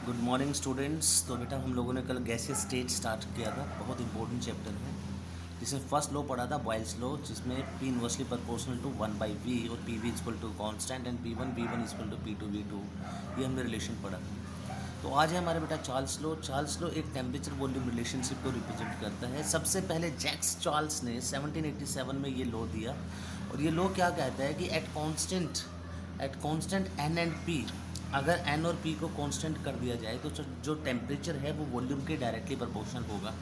Good morning students. तो बेटा हम लोगों ने कल गैसियस स्टेट स्टार्ट किया था, बहुत इंपॉर्टेंट चैप्टर है जिसमें फर्स्ट लॉ पढ़ा था बॉयल्स लॉ, जिसमें P inversely proportional to 1/v और P V equal to constant and P1 equal to P2 ये हमने रिलेशन पढ़ा। तो आज है हमारे बेटा चार्ल्स लॉ। चार्ल्स लॉ एक टेम्परेचर वॉल्यूम रिलेशनशिप को रिप्रेजेंट करता है। सबसे पहले जैक्स चार्ल्स ने 1787 में ये लॉ दिया, और ये लॉ क्या कहता है कि at constant N and P, अगर एन और पी को कांस्टेंट कर दिया जाए तो जो टेम्परेचर है वो वॉल्यूम के डायरेक्टली प्रोपोर्शनल होगा।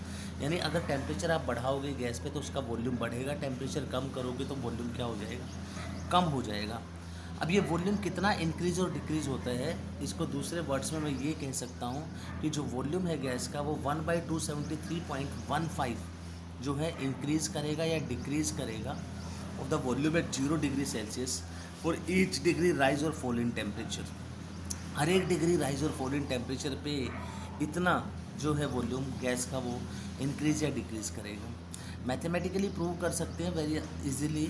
यानी अगर टेम्परेचर आप बढ़ाओगे गैस पे तो उसका वॉल्यूम बढ़ेगा, टेम्परेचर कम करोगे तो वॉल्यूम क्या हो जाएगा, कम हो जाएगा। अब ये वॉल्यूम कितना इंक्रीज और डिक्रीज होता है, इसको दूसरे वर्ड्स में मैं ये कह सकता हूँ कि जो वॉल्यूम है गैस का वो 1/273.15 जो है इंक्रीज करेगा या डिक्रीज करेगा of the volume at 0 degree Celsius for each degree rise और फॉल इन टेम्परेचर। हर एक डिग्री राइज और फॉल इन टेम्परेचर पे इतना जो है वॉल्यूम गैस का वो इंक्रीज या डिक्रीज करेगा। मैथमेटिकली प्रूव कर सकते हैं वेरी इजीली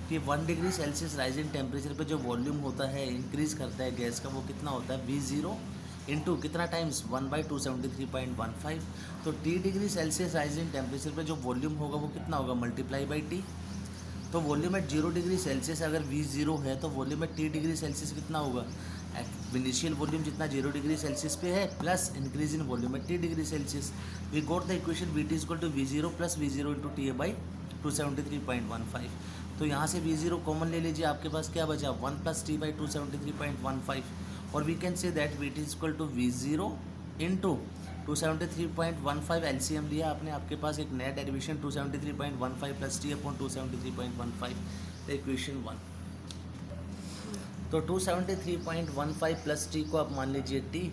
कि 1 degree Celsius rise in temperature पे जो वॉल्यूम होता है इंक्रीज करता है गैस का, वो कितना होता है V0 इंटू कितना टाइम्स 1/273.15। तो T degree Celsius rise in temperature पे जो वॉल्यूम होगा वो कितना होगा, मल्टीप्लाई बाई T। तो वॉल्यूम एट 0 डिग्री सेल्सियस अगर V0 है तो volume at T degree Celsius कितना होगा, इनिशियल वॉल्यूम जितना 0 डिग्री सेल्सियस पे है plus increase in volume at T degree Celsius. We got the equation VT equal to V0 plus V0 into T by 273.15। तो यहाँ से V0 कॉमन ले लीजिए, आपके पास क्या बचा 1 प्लस टी बाई 273.15, और we can say that VT equal to V0 into 273.15 LCM लिया आपने, आपके पास एक नया derivation 273.15 plus T upon 273.15, the equation 1। तो 273.15 प्लस टी को आप मान लीजिए टी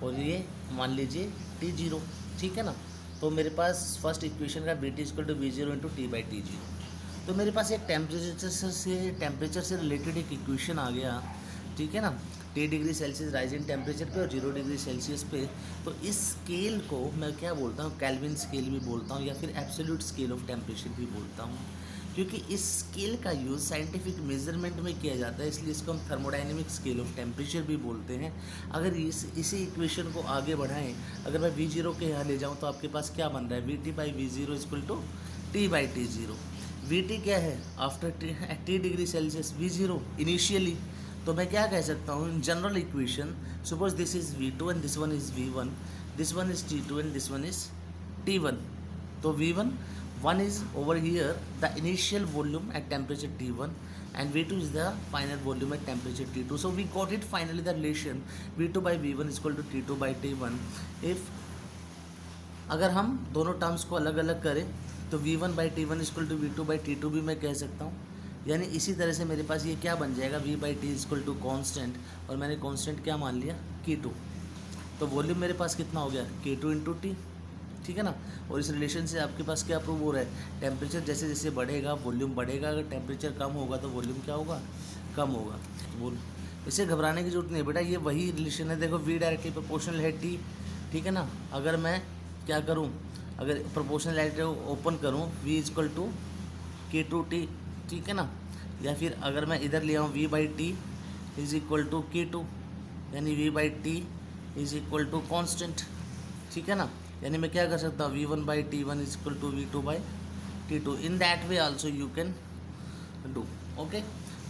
और ये मान लीजिए T0, ठीक है ना। तो मेरे पास फर्स्ट इक्वेशन का VT equal to V0 into T by T0। तो मेरे पास एक टेम्परेचर से रिलेटेड एक इक्वेशन आ गया, ठीक है ना, T degree Celsius rise in temperature पे और 0 डिग्री सेल्सियस पे। तो इस स्केल को मैं क्या बोलता हूँ, कैल्विन स्केल भी बोलता हूँ या फिर एब्सोल्यूट स्केल ऑफ टेम्परेचर भी बोलता हूँ, क्योंकि इस स्केल का यूज़ साइंटिफिक मेजरमेंट में किया जाता है, इसलिए इसको हम थर्मोडाइनमिक स्केल ऑफ टेम्परेचर भी बोलते हैं। अगर इसी इक्वेशन को आगे बढ़ाएं, अगर मैं V0 के यहाँ ले जाऊँ तो आपके पास क्या बन रहा है, VT by V0 equal to T by T0। VT क्या है after T degree Celsius, V0 initially. तो मैं क्या कह सकता हूँ, general equation, suppose this is V2 and this one is V1, this one is T2 and this one is T1। तो V1 1 is over here the initial volume at temperature T1 and V2 is the final volume at temperature T2. So we got it finally the relation V2 by V1 is equal to T2 by T1. if अगर हम दोनों terms को अलग अलग करें तो V1 by T1 is equal to V2 by T2 भी मैं कह सकता हूँ। यानी इसी तरह से मेरे पास ये क्या बन जाएगा, V by T is equal to constant, और मैंने constant क्या मान लिया, K2। तो वॉल्यूम मेरे पास कितना हो गया, K2 इंटू T, ठीक है ना। और इस रिलेशन से आपके पास क्या प्रूव हो रहा है, टेम्परेचर जैसे जैसे बढ़ेगा वॉल्यूम बढ़ेगा, अगर टेम्परेचर कम होगा तो वॉल्यूम क्या होगा, कम होगा। वो इसे घबराने की जरूरत नहीं है बेटा, ये वही रिलेशन है। देखो V डायरेक्टली प्रोपोर्शनल है T, ठीक है ना। अगर मैं क्या करूँ, अगर प्रोपोर्शनलिटी ओपन करूँ V इक्वल टू K2T, ठीक है ना, या फिर अगर मैं इधर ले आऊँ V by T is equal to K2, यानी V by T is equal to constant, ठीक है ना। यानी मैं क्या कर सकता हूँ, V1 by T1 is equal to V2 by T2। In that way also you can do, okay.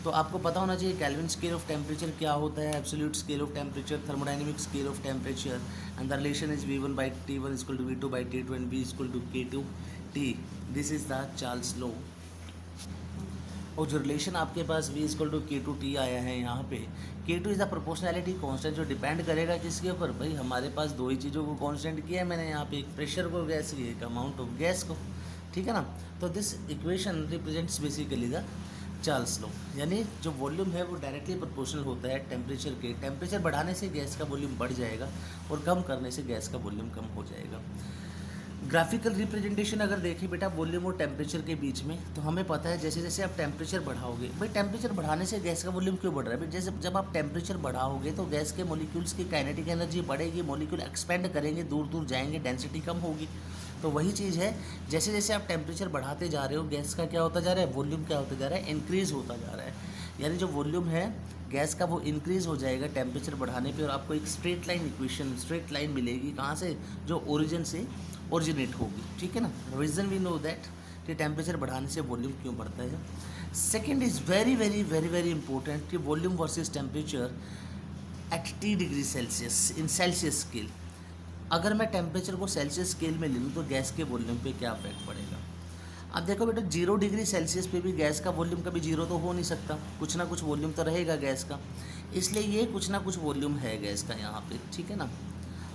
तो आपको पता होना चाहिए कैल्विन स्केल ऑफ टेम्परेचर क्या होता है, absolute scale of temperature, thermodynamic scale of temperature, and the relation is V1 by T1 is equal to V2 by T2 and V is equal to K2T। This is the Charles law. और जो relation आपके पास V equal to K2T आया है यहाँ पे, K2 is the proportionality constant, जो depend करेगा किसके ऊपर, भाई हमारे पास दो ही चीज़ों को कांस्टेंट किया है मैंने यहाँ पे, एक प्रेशर को गैस की, एक अमाउंट ऑफ गैस को, ठीक है ना। तो this equation represents basically the Charles law, यानी जो वॉल्यूम है वो डायरेक्टली प्रोपोर्शनल होता है टेम्परेचर के। टेम्परेचर बढ़ाने से गैस का वॉल्यूम बढ़ जाएगा और कम करने से गैस का वॉल्यूम कम हो जाएगा। ग्राफिकल रिप्रेजेंटेशन अगर देखें बेटा वॉल्यूम और टेम्परेचर के बीच में, तो हमें पता है जैसे जैसे आप टेम्परेचर बढ़ाओगे, भाई टेम्परेचर बढ़ाने से गैस का वॉल्यूम क्यों बढ़ रहा है, भाई जैसे जब आप टेम्परेचर बढ़ाओगे तो गैस के मॉलिक्यूल्स की काइनेटिक एनर्जी बढ़ेगी, मॉलिक्यूल एक्सपेंड करेंगे, दूर दूर जाएंगे, डेंसिटी कम होगी। तो वही चीज़ है, जैसे जैसे आप टेम्परेचर बढ़ाते जा रहे हो गैस का क्या होता जा रहा है, वॉल्यूम क्या होता जा रहा है, इंक्रीज़ होता जा रहा है। यानी जो वॉल्यूम है गैस का वो इंक्रीज़ हो जाएगा टेम्परेचर बढ़ाने पे, और आपको एक straight line equation, straight line मिलेगी कहाँ से, जो ओरिजिन से ओरिजिनेट होगी, ठीक है ना। रीज़न वी नो दैट कि टेम्परेचर बढ़ाने से वॉल्यूम क्यों बढ़ता है। Second is very very very very important कि volume versus temperature at T degree Celsius in Celsius scale. अगर मैं टेम्परेचर को सेल्सियस स्केल में ले लूँ तो गैस के वॉल्यूम पे क्या इफेक्ट पड़ेगा। अब देखो बेटा 0 डिग्री सेल्सियस पे भी गैस का वॉल्यूम कभी जीरो तो हो नहीं सकता, कुछ ना कुछ वॉल्यूम तो रहेगा गैस का, इसलिए ये कुछ ना कुछ वॉल्यूम है गैस का यहाँ पे, ठीक है ना।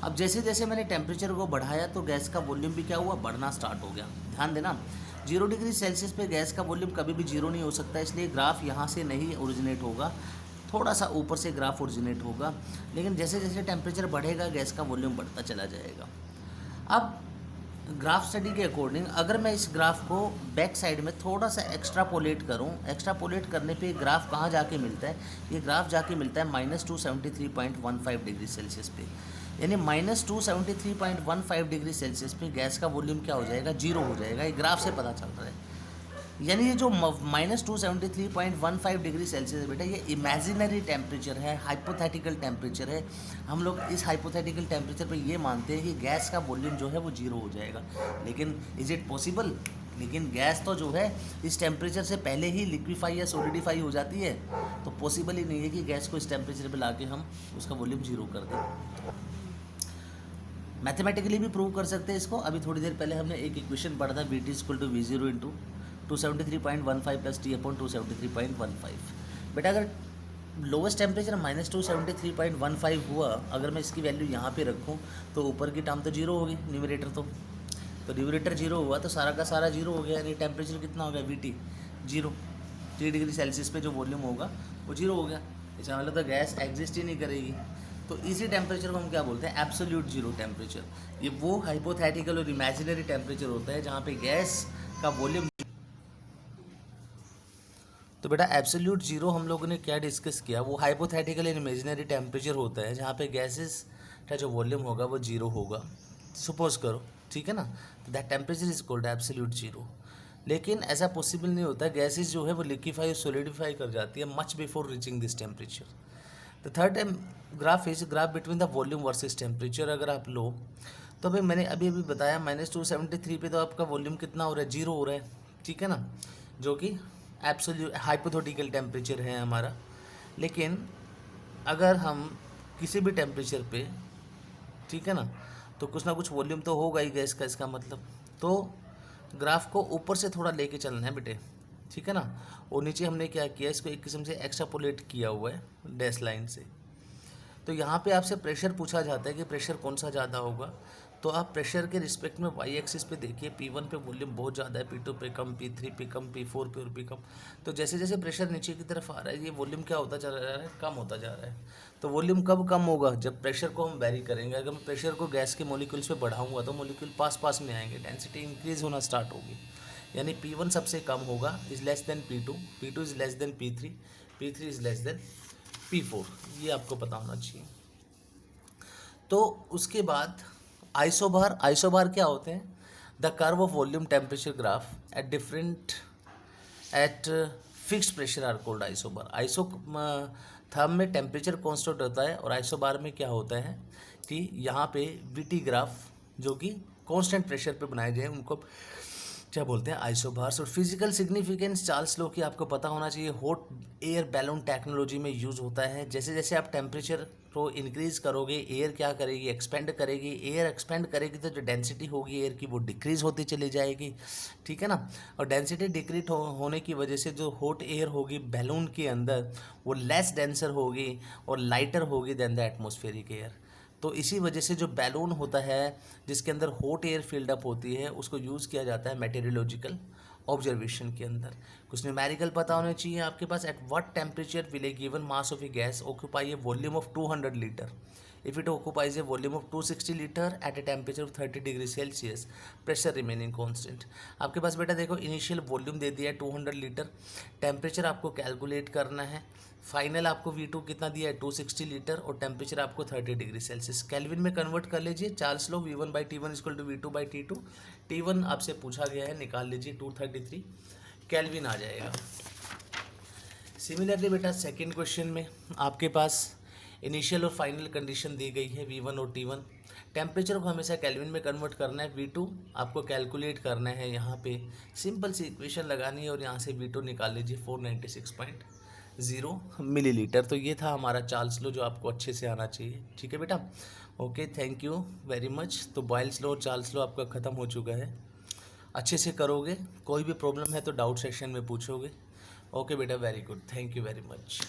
अब जैसे जैसे मैंने टेम्परेचर को बढ़ाया तो गैस का वॉल्यूम भी क्या हुआ, बढ़ना स्टार्ट हो गया। ध्यान देना 0 डिग्री सेल्सियस पे गैस का वॉल्यूम कभी भी जीरो नहीं हो सकता, इसलिए ग्राफ यहाँ से नहीं ओरिजिनेट होगा, थोड़ा सा ऊपर से ग्राफ ओरिजिनेट होगा। लेकिन जैसे जैसे टेम्परेचर बढ़ेगा गैस का वॉल्यूम बढ़ता चला जाएगा। अब ग्राफ स्टडी के अकॉर्डिंग अगर मैं इस ग्राफ को बैक साइड में थोड़ा सा एक्स्ट्रापोलेट करूं, एक्स्ट्रापोलेट करने पे ग्राफ कहाँ जाके मिलता है, ये ग्राफ जाके मिलता है -273.15 डिग्री सेल्सियस पे, यानी -273.15 डिग्री सेल्सियस पे गैस का वॉल्यूम क्या हो जाएगा, जीरो हो जाएगा। ये ग्राफ से पता चल रहा है। यानी ये जो -273.15 डिग्री सेल्सियस है बेटा, ये इमेजिनरी टेम्परेचर है, हाइपोथेटिकल टेम्परेचर है। हम लोग इस हाइपोथेटिकल टेम्परेचर पे ये मानते हैं कि गैस का वॉल्यूम जो है वो जीरो हो जाएगा, लेकिन इज़ इट पॉसिबल। लेकिन गैस तो जो है इस टेम्परेचर से पहले ही लिक्विफाई या सॉलिडिफाई हो जाती है, तो पॉसिबल ही नहीं है कि गैस को इस टेम्परेचर पर ला के हम उसका वॉल्यूम जीरो कर दें। मैथमेटिकली भी प्रूव कर सकते हैं इसको। अभी थोड़ी देर पहले हमने एक इक्वेशन पढ़ा था, VT = V0 into 273.15 plus T/273.15। बेटा अगर लोवेस्ट टेम्परेचर -273.15 हुआ, अगर मैं इसकी वैल्यू यहाँ पे रखूँ तो ऊपर की टर्म तो जीरो होगी, न्यूमरेटर तो न्यूमरेटर जीरो हुआ तो सारा का सारा जीरो हो गया, यानी टेम्परेचर कितना हो गया, VT जीरो। 3 डिग्री सेल्सियस पे जो वॉल्यूम होगा वो जीरो हो गया, इसका मतलब तो गैस एग्जिस्ट ही नहीं करेगी। तो इसी टेम्परेचर को हम क्या बोलते हैं, एब्सोल्यूट जीरो टेम्परेचर। ये वो हाइपोथेटिकल और इमेजिनरी टेम्परेचर होता है जहाँ पे गैस का वॉल्यूम। तो बेटा एब्सोल्यूट जीरो हम लोगों ने क्या डिस्कस किया, वो हाइपोथेटिकल एंड इमेजिनरी टेम्परेचर होता है जहाँ पे गैसेस का जो वॉल्यूम होगा वो जीरो होगा, सपोज करो, ठीक है ना। तो that temperature is called absolute zero. लेकिन ऐसा पॉसिबल नहीं होता, गैसेस जो है वो लिक्विफाई और सॉलिडिफाई कर जाती है much before reaching this temperature. The third graph is graph between the volume versus temperature. अगर आप लो तो भाई मैंने अभी बताया -273 पे तो आपका वॉल्यूम कितना हो रहा है, जीरो हो रहा है, ठीक है ना, जो कि एब्सोल्यूट हाइपोथेटिकल टेम्परेचर है हमारा। लेकिन अगर हम किसी भी टेम्परेचर पे, ठीक है ना, तो कुछ ना कुछ वॉल्यूम तो होगा ही गैस का, इसका मतलब तो ग्राफ को ऊपर से थोड़ा लेके चलना है बेटे, ठीक है ना। और नीचे हमने क्या किया, इसको एक किस्म से एक्स्ट्रापोलेट किया हुआ है डैश लाइन से। तो यहाँ पे आपसे प्रेशर पूछा जाता है कि प्रेशर कौन सा ज़्यादा होगा, तो आप प्रेशर के रिस्पेक्ट में वाई एक्सिस पे देखिए, P1 पे वॉल्यूम बहुत ज़्यादा है, P2 पे कम, P3 पे कम, P4 पे और भी कम। तो जैसे जैसे प्रेशर नीचे की तरफ आ रहा है ये वॉल्यूम क्या होता जा रहा है, कम होता जा रहा है। तो वॉल्यूम कब कम होगा, जब प्रेशर को हम वेरी करेंगे। अगर मैं प्रेशर को गैस के मोलिक्यूल्स पे बढ़ाऊंगा तो मोलिक्यूल पास पास में आएंगे, डेंसिटी इंक्रीज होना स्टार्ट होगी, यानी P1 सबसे कम होगा, is less than P2, P2 is less than P3, P3 is less than P4। ये आपको पता होना चाहिए। तो उसके बाद आइसोबार क्या होते हैं, the curve of volume temperature graph at different at fixed pressure are called isobar. थर्म में टेम्परेचर कांस्टेंट होता है और आइसोबार में क्या होता है कि यहाँ पे VT ग्राफ जो कि कांस्टेंट प्रेशर पे बनाए गए उनको क्या बोलते हैं, आइसोबार्स। और फिजिकल सिग्निफिकेंस चार्ल्स लॉ की आपको पता होना चाहिए, हॉट एयर बैलून टेक्नोलॉजी में यूज़ होता है। जैसे जैसे आप टेम्परेचर को इंक्रीज़ करोगे एयर क्या करेगी, एक्सपेंड करेगी। एयर एक्सपेंड करेगी तो जो डेंसिटी होगी एयर की वो डिक्रीज़ होती चली जाएगी, ठीक है ना। और डेंसिटी डिक्रीज होने की वजह से जो हॉट एयर होगी बैलून के अंदर वो लेस डेंसर होगी और लाइटर होगी देन द एटमॉस्फेरिक एयर। तो इसी वजह से जो बैलून होता है जिसके अंदर हॉट एयर फील्ड अप होती है उसको यूज़ किया जाता है मेटेरियोलॉजिकल ऑब्जर्वेशन के अंदर। कुछ न्यूमेरिकल पता होने चाहिए आपके पास, at what temperature will a given mass of a gas occupy a volume of 200 litre if it occupies a volume of 260 liter at a temperature of 30 degree Celsius, pressure remaining constant. आपके पास बेटा देखो initial volume दे दिया है 200 litre, temperature आपको calculate करना है, final आपको V2 कितना दिया है 260 लीटर और टेम्परेचर आपको 30 डिग्री सेल्सियस। केल्विन में कन्वर्ट कर लीजिए, Charles law V1/T1 = V2/T2। T1 आपसे पूछा गया है, निकाल लीजिए 233 केल्विन आ जाएगा। सिमिलरली बेटा सेकेंड क्वेश्चन में आपके पास इनिशियल और फाइनल कंडीशन दी गई है V1 और T1। टेम्परेचर को हमेशा केल्विन में कन्वर्ट करना है। V2 आपको कैलकुलेट करना है, यहाँ पे सिंपल सी इक्वेशन लगानी है और यहाँ से V2 निकाल लीजिए 496.0 मिलीलीटर। तो ये था हमारा चार्ल्स लॉ जो आपको अच्छे से आना चाहिए। ठीक है बेटा, okay, thank you very much. तो बॉयल्स लॉ और चार्ल्स लॉ आपका ख़त्म हो चुका है। अच्छे से करोगे, कोई भी प्रॉब्लम है तो डाउट सेक्शन में पूछोगे। ओके बेटा, very good, thank you very much.